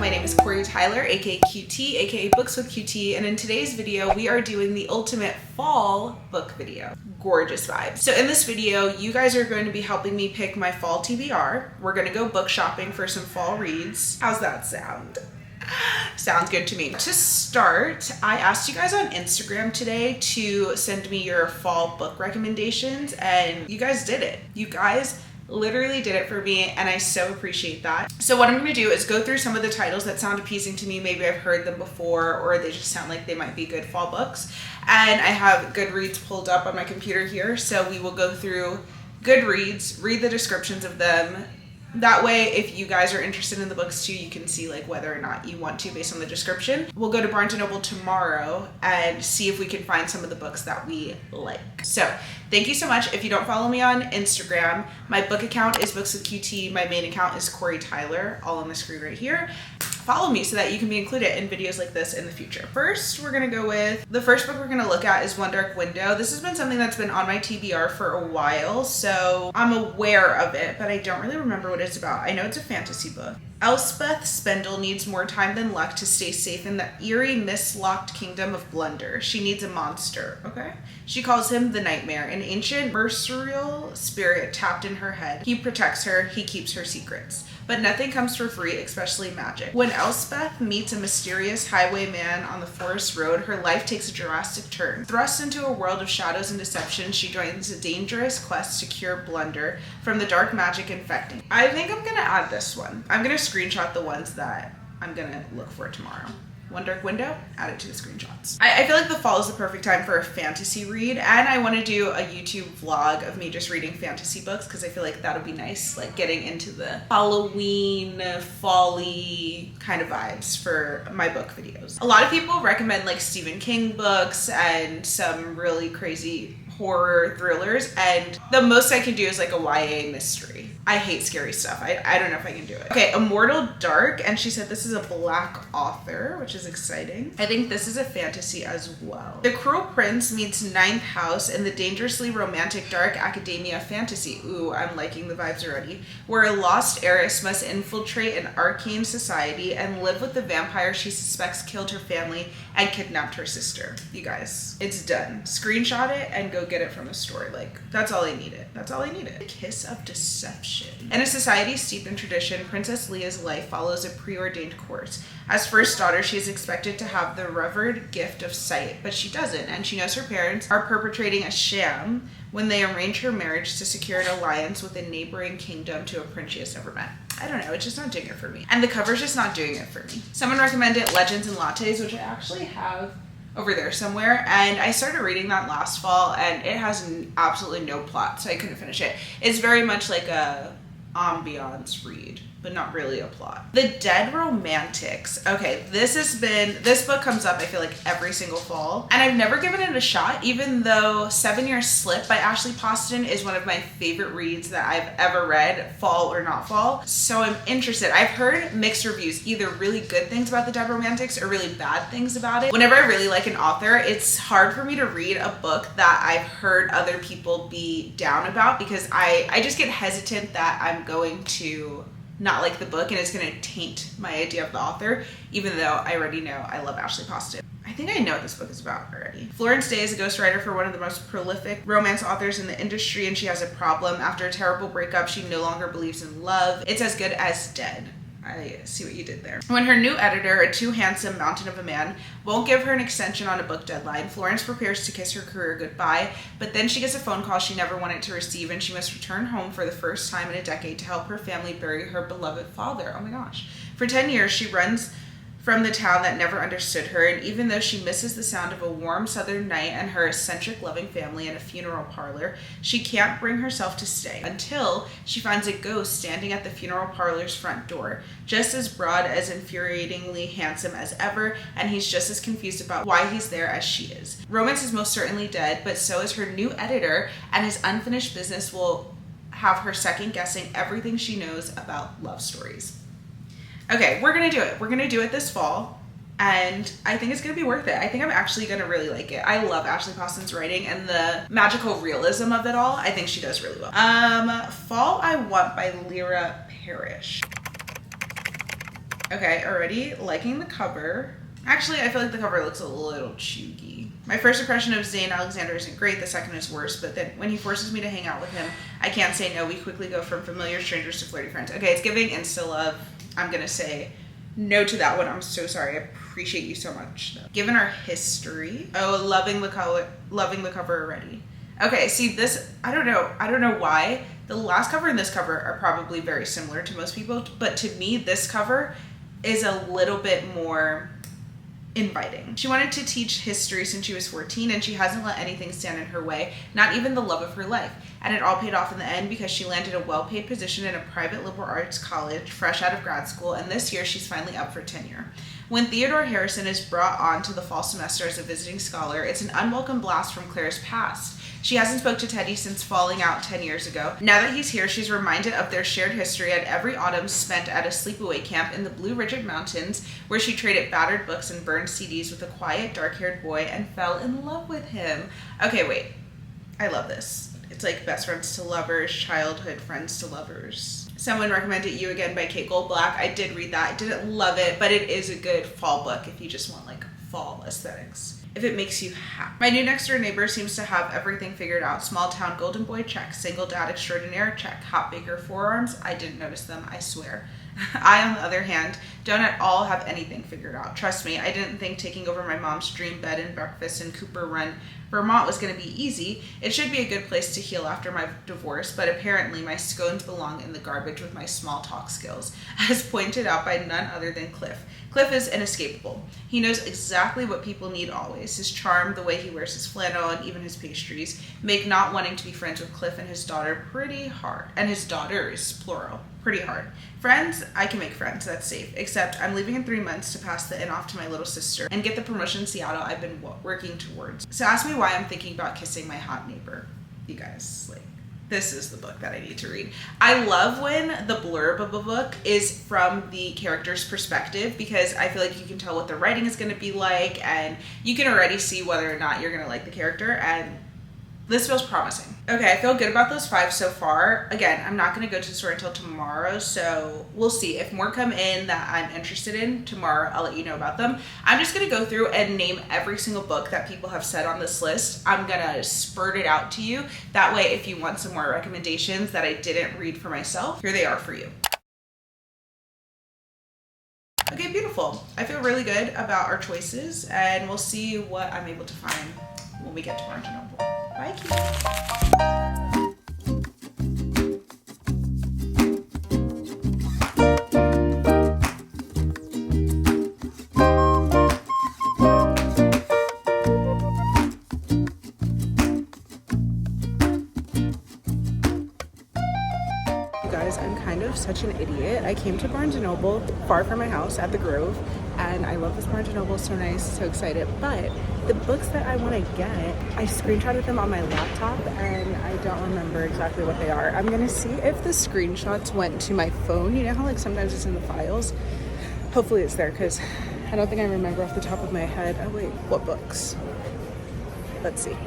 my name is Quori-Tyler, aka QT, aka Books with QT, and in today's video we are doing the ultimate fall book video. Gorgeous vibes. So in this video, you guys are going to be helping me pick my fall TBR. We're gonna go book shopping for some fall reads. How's that sound? Sounds good to me. To start, I asked you guys on Instagram today to send me your fall book recommendations, and you guys did it. You guys literally did it for me, and I so appreciate that. So what I'm going to do is go through some of the titles that sound appeasing to me. Maybe I've heard them before, or they just sound like they might be good fall books. And I have Goodreads pulled up on my computer here, so we will go through Goodreads, read the descriptions of them. That way, if you guys are interested in the books too, you can see like whether or not you want to based on the description. We'll go to Barnes & Noble tomorrow and see if we can find some of the books that we like. So thank you so much. If you don't follow me on Instagram, my book account is Books with QT. My main account is Quori-Tyler, all on the screen right here. Follow me so that you can be included in videos like this in the future. First, we're gonna go with, the first book we're gonna look at is One Dark Window. This has been something that's been on my TBR for a while, so I'm aware of it, but I don't really remember what it's about. I know it's a fantasy book. Elspeth Spendle needs more time than luck to stay safe in the eerie, mislocked kingdom of Blunder. She needs a monster, okay? She calls him the Nightmare, an ancient mercurial spirit tapped in her head. He protects her, he keeps her secrets. But nothing comes for free, especially magic. When Elspeth meets a mysterious highwayman on the forest road, her life takes a drastic turn. Thrust into a world of shadows and deception, she joins a dangerous quest to cure Blunder from the dark magic infecting. I think I'm gonna add this one. I'm gonna screenshot the ones that I'm gonna look for tomorrow. One Dark Window, add it to the screenshots. I feel like the fall is the perfect time for a fantasy read, and I want to do a YouTube vlog of me just reading fantasy books because I feel like that'll be nice, like getting into the Halloween, fall-y kind of vibes for my book videos. A lot of people recommend like Stephen King books and some really crazy horror thrillers, and the most I can do is like a YA mystery. I hate scary stuff. I don't know if I can do it. Okay, Immortal Dark, and she said this is a Black author, which is exciting. I think this is a fantasy as well. The Cruel Prince meets Ninth House in the dangerously romantic dark academia fantasy. Ooh, I'm liking the vibes already. Where a lost heiress must infiltrate an arcane society and live with the vampire she suspects killed her family and kidnapped her sister. You guys, it's done. Screenshot it and go get it from a store. Like, that's all I needed. That's all I needed. A Kiss of Deception. In a society steeped in tradition, Princess Leah's life follows a preordained course. As first daughter, she is expected to have the revered gift of sight, but she doesn't, and she knows her parents are perpetrating a sham when they arrange her marriage to secure an alliance with a neighboring kingdom to a prince she has never met. I don't know, it's just not doing it for me. And the cover's just not doing it for me. Someone recommended Legends and Lattes, which I actually have over there somewhere, and I started reading that last fall, and it has absolutely no plot, so I couldn't finish it. It's very much like a ambiance read, but not really a plot. The Dead Romantics. Okay, this book comes up, I feel like, every single fall, and I've never given it a shot, even though 7 Year Slip by Ashley Poston is one of my favorite reads that I've ever read, fall or not fall. So I'm interested. I've heard mixed reviews, either really good things about The Dead Romantics or really bad things about it. Whenever I really like an author, it's hard for me to read a book that I've heard other people be down about, because I just get hesitant that I'm going to not like the book and it's going to taint my idea of the author, even though I already know I love Ashley Poston. I think I know what this book is about already. Florence Day is a ghostwriter for one of the most prolific romance authors in the industry, and she has a problem. After a terrible breakup, she no longer believes in love. It's as good as dead. I see what you did there. When her new editor, a too handsome mountain of a man, won't give her an extension on a book deadline, Florence prepares to kiss her career goodbye, but then she gets a phone call she never wanted to receive, and she must return home for the first time in a decade to help her family bury her beloved father. Oh my gosh. For 10 years, she runs from the town that never understood her, and even though she misses the sound of a warm southern night and her eccentric loving family in a funeral parlor, she can't bring herself to stay until she finds a ghost standing at the funeral parlor's front door, just as broad, as infuriatingly handsome as ever, and he's just as confused about why he's there as she is. Romance is most certainly dead, but so is her new editor, and his unfinished business will have her second-guessing everything she knows about love stories. Okay, we're gonna do it. We're gonna do it this fall, and I think it's gonna be worth it. I think I'm actually gonna really like it. I love Ashley Poston's writing and the magical realism of it all. I think she does really well. Fall I Want by Lyra Parrish. Okay, already liking the cover. Actually, I feel like the cover looks a little chuggy. My first impression of Zane Alexander isn't great, the second is worse, but then when he forces me to hang out with him, I can't say no. We quickly go from familiar strangers to flirty friends. Okay, it's giving insta love. I'm gonna say no to that one. I'm so sorry. I appreciate you so much. Given our history, oh, loving the cover already. Okay, see this, I don't know why. The last cover and this cover are probably very similar to most people, but to me, this cover is a little bit more inviting. She wanted to teach history since she was 14, and she hasn't let anything stand in her way, not even the love of her life. And it all paid off in the end because she landed a well-paid position in a private liberal arts college fresh out of grad school, and this year she's finally up for tenure. When Theodore Harrison is brought on to the fall semester as a visiting scholar, it's an unwelcome blast from Claire's past. She hasn't spoke to Teddy since falling out 10 years ago. Now that he's here, she's reminded of their shared history at every autumn spent at a sleepaway camp in the Blue Ridge Mountains, where she traded battered books and burned CDs with a quiet, dark-haired boy and fell in love with him. Okay, wait. I love this. It's like best friends to lovers, childhood friends to lovers. Someone recommended You Again by Kate Goldblatt. I did read that. I didn't love it, but it is a good fall book if you just want like fall aesthetics. If it makes you happy. My new next door neighbor seems to have everything figured out. Small town golden boy check. Single dad extraordinaire check. Hot baker forearms. I didn't notice them, I swear. I, on the other hand, don't at all have anything figured out. Trust me, I didn't think taking over my mom's dream bed and breakfast in Cooper Run, Vermont was going to be easy. It should be a good place to heal after my divorce, but apparently my scones belong in the garbage with my small talk skills, as pointed out by none other than Cliff. Cliff is inescapable. He knows exactly what people need always. His charm, the way he wears his flannel, and even his pastries make not wanting to be friends with Cliff and his daughter pretty hard. And his daughters, plural, pretty hard. Friends, I can make friends, that's safe. Except I'm leaving in 3 months to pass the in off to my little sister and get the promotion in Seattle I've been working towards. So ask me why I'm thinking about kissing my hot neighbor. You guys, like, this is the book that I need to read. I love when the blurb of a book is from the character's perspective, because I feel like you can tell what the writing is going to be like, and you can already see whether or not you're going to like the character, and this feels promising. Okay, I feel good about those 5 so far. Again, I'm not going to go to the store until tomorrow, so we'll see. If more come in that I'm interested in tomorrow, I'll let you know about them. I'm just going to go through and name every single book that people have said on this list. I'm going to spurt it out to you. That way, if you want some more recommendations that I didn't read for myself, here they are for you. Okay, beautiful. I feel really good about our choices, and we'll see what I'm able to find when we get to Barnes & Noble. Bye, cuties. Guys, I'm kind of such an idiot. I came to Barnes & Noble, far from my house, at the Grove, and I love this Barnes & Noble, so nice, so excited, but the books that I want to get, I screenshotted them on my laptop, and I don't remember exactly what they are. I'm going to see if the screenshots went to my phone. You know how like sometimes it's in the files? Hopefully it's there, because I don't think I remember off the top of my head. Oh wait, what books? Let's see.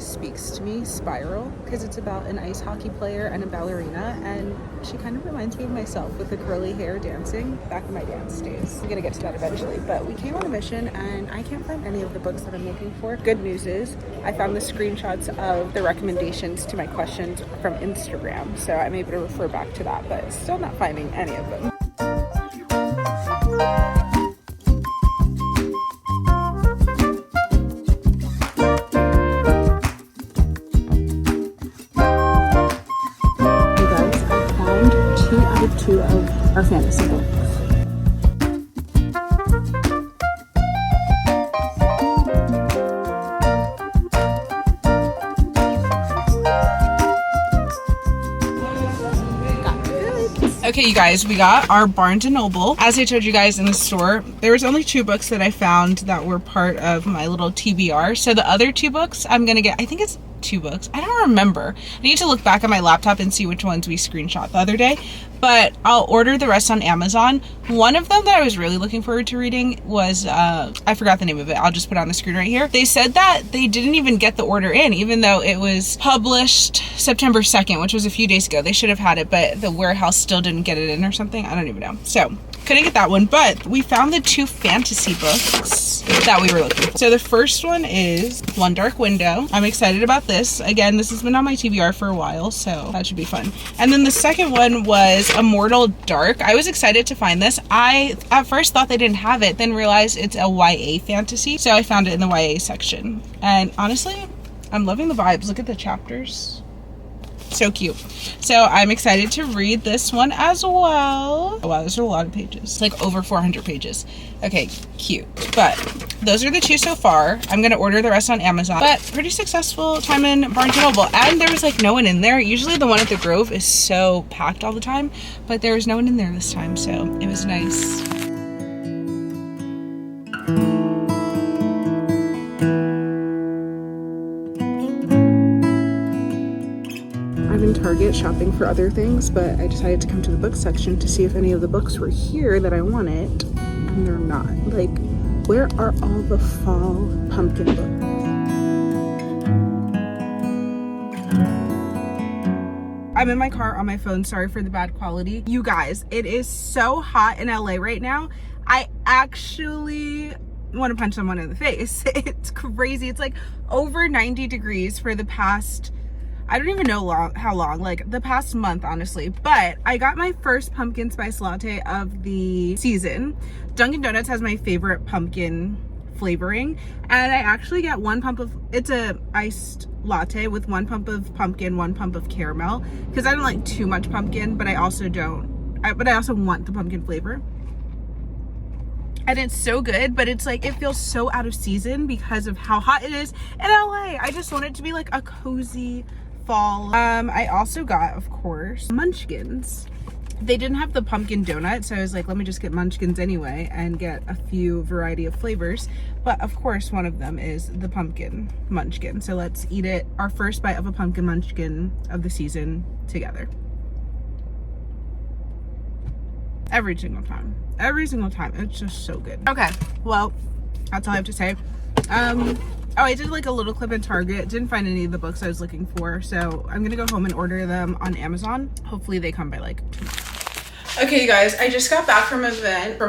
Speaks to me, Spiral, because it's about an ice hockey player and a ballerina, and she kind of reminds me of myself with the curly hair dancing back in my dance days. I'm gonna get to that eventually, but we came on a mission and I can't find any of the books that I'm looking for. Good news is I found the screenshots of the recommendations to my questions from Instagram, so I'm able to refer back to that, but still not finding any of them. Two of our fantasy books. Okay, you guys, we got our Barnes & Noble. As I told you guys in the store, there was only 2 books that I found that were part of my little TBR. So the other 2 books I'm gonna get, I think it's 2 books. I don't remember. I need to look back on my laptop and see which ones we screenshot the other day, but I'll order the rest on Amazon. One of them that I was really looking forward to reading was, I forgot the name of it. I'll just put it on the screen right here. They said that they didn't even get the order in, even though it was published September 2nd, which was a few days ago. They should have had it, but the warehouse still didn't get it in or something. I don't even know. So couldn't get that one, but we found the 2 fantasy books that we were looking for. So the first one is One Dark Window. I'm excited about this. Again, this has been on my TBR for a while, so that should be fun. And then the second one was Immortal Dark. I was excited to find this. I at first thought they didn't have it, then realized it's a YA fantasy, so I found it in the YA section. And honestly, I'm loving the vibes. Look at the chapters. So cute. So I'm excited to read this one as well. Oh, wow, those are a lot of pages. It's like over 400 pages. Okay, cute. But those are the 2 so far. I'm gonna order the rest on Amazon. But pretty successful time in Barnes & Noble. And there was like no one in there. Usually the one at the Grove is so packed all the time, but there was no one in there this time, so it was nice. In Target shopping for other things, but I decided to come to the book section to see if any of the books were here that I wanted, and they're not. Like, where are all the fall pumpkin books? I'm in my car on my phone, sorry for the bad quality. You guys, it is so hot in LA right now. I actually want to punch someone in the face. It's crazy. It's like over 90 degrees for the past, I don't even know how long, like the past month, honestly. But I got my first pumpkin spice latte of the season. Dunkin' Donuts has my favorite pumpkin flavoring, and I actually get 1 pump of, it's a iced latte with 1 pump of pumpkin, 1 pump of caramel, because I don't like too much pumpkin, but I also want the pumpkin flavor. And it's so good, but it's like, it feels so out of season because of how hot it is in LA. I just want it to be like a cozy fall. I also got, of course, munchkins. They didn't have the pumpkin donut, so I was like, let me just get munchkins anyway and get a few variety of flavors. But of course, one of them is the pumpkin munchkin. So let's eat it, our first bite of a pumpkin munchkin of the season together. Every single time. It's just so good. Okay, well, that's all I have to say. Oh, I did like a little clip in Target. Didn't find any of the books I was looking for, so I'm gonna go home and order them on Amazon. Hopefully they come by like tomorrow. Okay, you guys, I just got back from an event,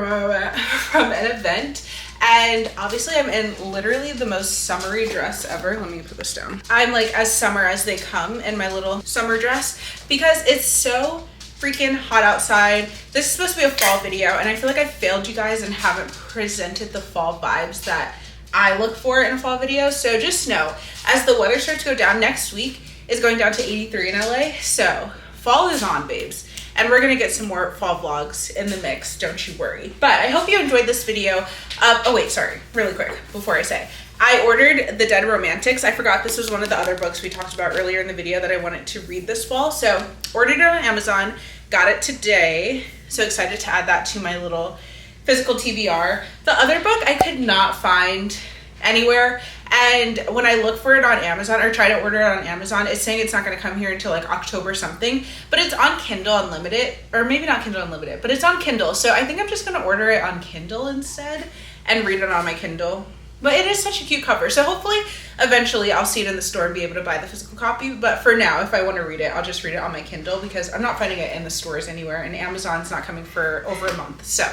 and obviously I'm in literally the most summery dress ever. Let me put this down. I'm like as summer as they come in my little summer dress because it's so freaking hot outside. This is supposed to be a fall video, and I feel like I failed you guys and haven't presented the fall vibes that I look for in a fall video. So just know, as the weather starts to go down, next week is going down to 83 in LA. So fall is on, babes. And we're gonna get some more fall vlogs in the mix, don't you worry. But I hope you enjoyed this video. Oh wait, sorry, really quick before I say. I ordered The Dead Romantics. I forgot this was one of the other books we talked about earlier in the video that I wanted to read this fall. So ordered it on Amazon, got it today. So excited to add that to my little physical TBR. The other book I could not find anywhere, and when I look for it on Amazon or try to order it on Amazon, it's saying it's not going to come here until like October something, but it's on Kindle Unlimited, or maybe not Kindle Unlimited, but it's on Kindle. So I think I'm just going to order it on Kindle instead and read it on my Kindle. But it is such a cute cover, so hopefully eventually I'll see it in the store and be able to buy the physical copy. But for now, if I want to read it, I'll just read it on my Kindle because I'm not finding it in the stores anywhere, and Amazon's not coming for over a month. So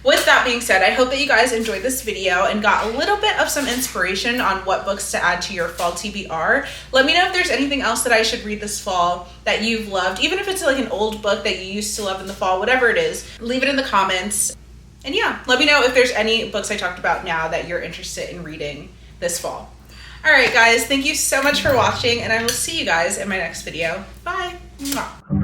with that being said, I hope that you guys enjoyed this video and got a little bit of some inspiration on what books to add to your fall TBR. Let me know if there's anything else that I should read this fall that you've loved, even if it's like an old book that you used to love in the fall, whatever it is, leave it in the comments. And yeah, let me know if there's any books I talked about now that you're interested in reading this fall. All right, guys, thank you so much for watching, and I will see you guys in my next video. Bye. Mwah.